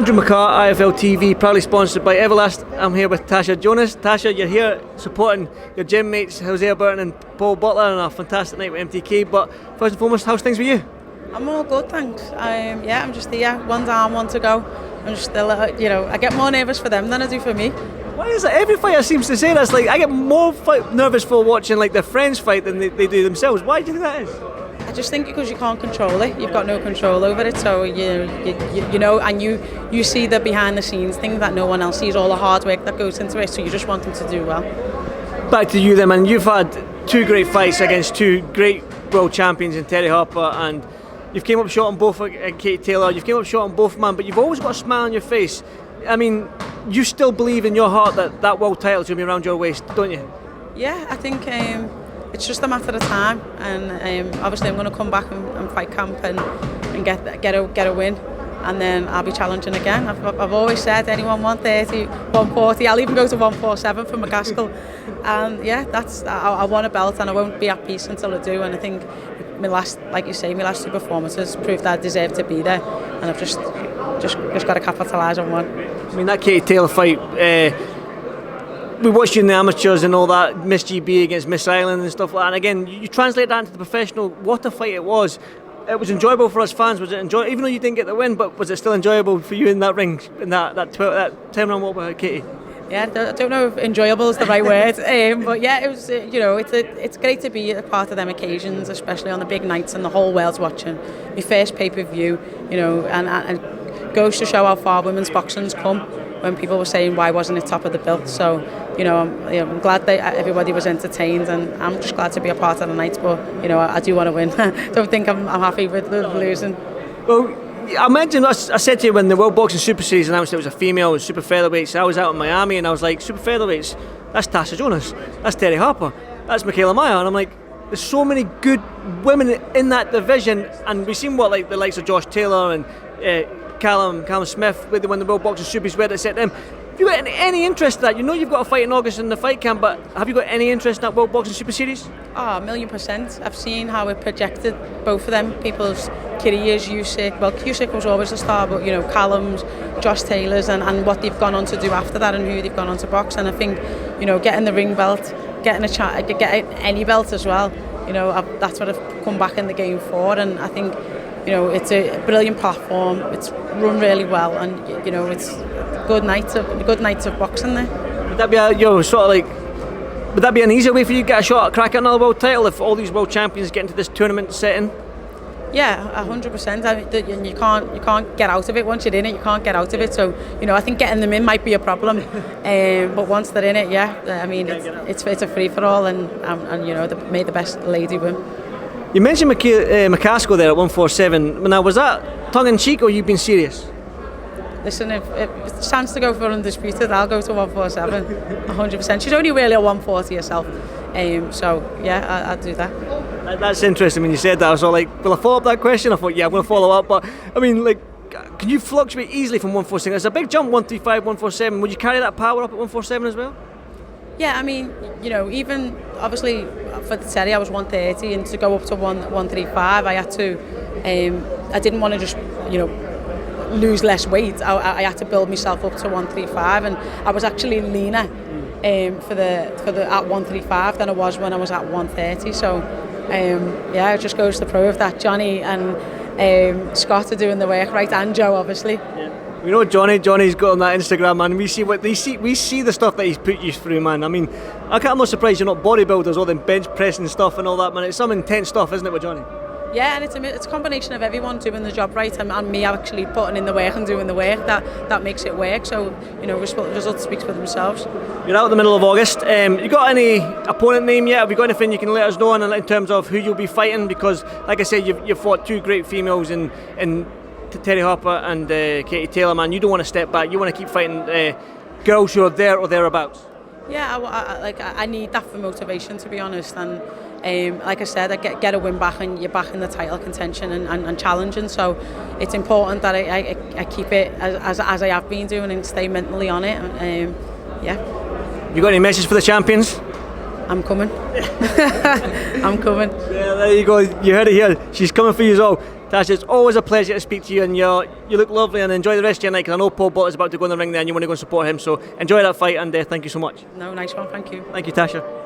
Andrew McCART, IFL TV, proudly sponsored by Everlast. I'm here with TASHA JONAS. TASHA, you're here supporting your gym mates, Hosea Burton and Paul Butler, on a fantastic night with MTK. But first and foremost, how's things with you? I'm all good, thanks. I'm just here, one down, one to go. I'm just still, I get more nervous for them than I do for me. Why is it? Every fighter seems to say that's like, I get more nervous for watching like their friends fight than they do themselves. Why do you think that is? I just think because you can't control it, you've got no control over it, so you know, and you see the behind the scenes things that no one else sees, all the hard work that goes into it, so you just want them to do well. Back to you then, man. You've had two great fights against two great world champions in Terry Harper, and you've came up short on both Katie Taylor, you've came up short on both, man, but you've always got a smile on your face. I mean, you still believe in your heart that that world title is going to be around your waist, don't you? Yeah, I think it's just a matter of time, and obviously I'm going to come back and fight camp and get a win, and then I'll be challenging again. I've always said anyone 130, 140, I'll even go to 147 for McCASKILL, and yeah, I want a belt and I won't be at peace until I do. And I think my last two performances proved that I deserve to be there, and I've just got to capitalise on one. I mean, that Katie Taylor fight, we watched you in the amateurs and all that, Miss GB against Miss Ireland and stuff like that, and again, you translate that into the professional, what a fight it was. It was enjoyable for us fans. Was it enjoyable, even though you didn't get the win, but was it still enjoyable for you in that ring, in that 10-round war with Katie? Yeah, I don't know if enjoyable is the right word, but yeah, it was. It's great to be a part of them occasions, especially on the big nights and the whole world's watching. My first pay-per-view, and goes to show how far women's boxing's come. When people were saying why wasn't it top of the bill, so I'm glad that everybody was entertained, and I'm just glad to be a part of the night. But I do want to win. Don't think I'm happy with losing. Well, I said to you when the World Boxing Super Series announced it was a female with super featherweights. I was out in Miami and I was like, super featherweights, that's TASHA JONAS, that's Terry Harper, that's Michaela Mayer, and I'm like, there's so many good women in that division, and we've seen what like the likes of Josh Taylor and Callum Smith with when the World Boxing Supers where they set them. Have you got any interest in that? You know you've got a fight in August in the fight camp, but have you got any interest in that World Boxing Super Series? Oh, 1,000,000%. I've seen how it projected both of them, people's careers. Cusick was always a star, but Callum's, Josh Taylor's, and what they've gone on to do after that, and who they've gone on to box. And I think getting the ring belt, getting any belt as well. That's what I've come back in the game for, and I think. It's a brilliant platform. It's run really well, and it's a good night of boxing there. Would that be would that be an easier way for you to get a shot at cracking another world title if all these world champions get into this tournament setting? Yeah, 100%. You can't get out of it once you're in it. You can't get out of it. So I think getting them in might be a problem. But once they're in it, yeah, I mean it's a free for all, and may the best lady win. You mentioned McCASKILL there at 147. Now, was that tongue-in-cheek or you been serious? Listen, if it's a chance to go for undisputed, I'll go to 147, 100%. She's only really a 140 herself, so yeah, I'll do that. That's interesting when you said that. I was all like, will I follow up that question? I thought, yeah, I'm going to follow up, but I mean, like, can you fluctuate easily from 147? It's a big jump, 135, 147. Would you carry that power up at 147 as well? Yeah, I mean, even obviously for the Terry I was 130, and to go up to 135 I had to, I didn't want to just, lose less weight. I had to build myself up to 135, and I was actually leaner for the at 135 than I was when I was at 130. So yeah, it just goes to prove that Johnny and Scott are doing the work right, and Joe obviously. Yeah. We know Johnny's got on that Instagram, man. We see the stuff that he's put you through, man. I mean, I'm not surprised you're not bodybuilders, all the bench pressing stuff and all that, man. It's some intense stuff, isn't it, with Johnny? Yeah, and it's a combination of everyone doing the job right, and me actually putting in the work and doing the work that makes it work. So results speaks for themselves. You're out in the middle of August. You got any opponent name yet? Have you got anything you can let us know in terms of who you'll be fighting? Because, like I said, you've fought two great females in Terry Harper and Katie Taylor, man. You don't want to step back. You want to keep fighting girls who are there or thereabouts. Yeah, I need that for motivation, to be honest. And like I said, I get a win back, and you're back in the title contention and challenging. So it's important that I keep it as I have been doing and stay mentally on it. Yeah. You got any message for the champions? I'm coming. I'm coming. Yeah, there you go. You heard it here. She's coming for you all. Tasha, it's always a pleasure to speak to you, and you look lovely, and enjoy the rest of your night, because I know Paul Butler's about to go in the ring there and you want to go and support him, so enjoy that fight, and thank you so much. No, nice one, thank you. Thank you, Tasha.